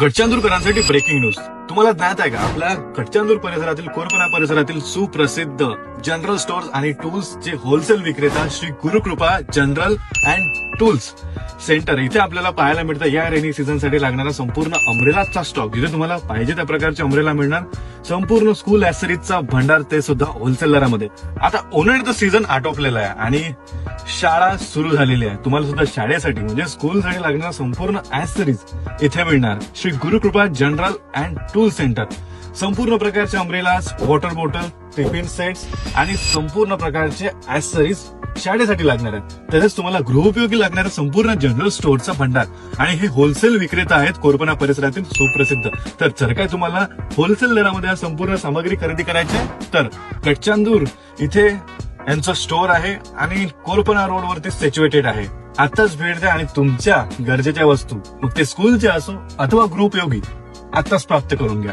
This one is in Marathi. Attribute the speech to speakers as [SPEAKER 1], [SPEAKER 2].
[SPEAKER 1] गडचांदूरकरांसाठी ब्रेकिंग न्यूज. तुम्हाला ज्ञात आहे का, आपल्या गडचांदूर परिसरातील कोरपना परिसरातील सुप्रसिद्ध जनरल स्टोअर्स आणि टूल्स चे होलसेल विक्रेता Shri Gurukrupa general and tools centre इथे आपल्याला पाहायला मिळतं या रेनी सीझन साठी लागणारा संपूर्ण अम्ब्रेलाचा स्टॉक, जिथे तुम्हाला पाहिजे त्या प्रकारचे अम्ब्रेला मिळणार. संपूर्ण स्कूल ऍक्सेसरीजचा भंडार, ते सुद्धा होलसेल दरामध्ये. आता उन्हाळ्याचं सीझन आटोपलेला आहे आणि शाळा सुरू झालेली आहे. तुम्हाला सुद्धा शाळेसाठी म्हणजे स्कूलसाठी लागणारा संपूर्ण ऍक्सेसरीज इथे मिळणार. Shri Gurukrupa general and tool centre. संपूर्ण प्रकारचे umbrellas, water bottle, tiffin sets आणि संपूर्ण प्रकारचे ऍक्सेसरीज शाळेसाठी लागणार आहेत. तसेच तुम्हाला गृहोपयोगी लागणाऱ्या संपूर्ण जनरल स्टोअरचा भंडार. आणि हे होलसेल विक्रेता आहेत कोरपना परिसरातील सुप्रसिद्ध. तर जर काय तुम्हाला होलसेल दरामध्ये संपूर्ण सामग्री खरेदी करायची आहे तर गडचांदूर इथे यांचं स्टोअर आहे आणि कोरपना रोडवरती सिच्युएटेड आहे. आताच भेट द्या आणि तुमच्या गरजेच्या वस्तू, मग ते स्कूलच्या असो अथवा गृहोपयोगी, आताच प्राप्त करून घ्या.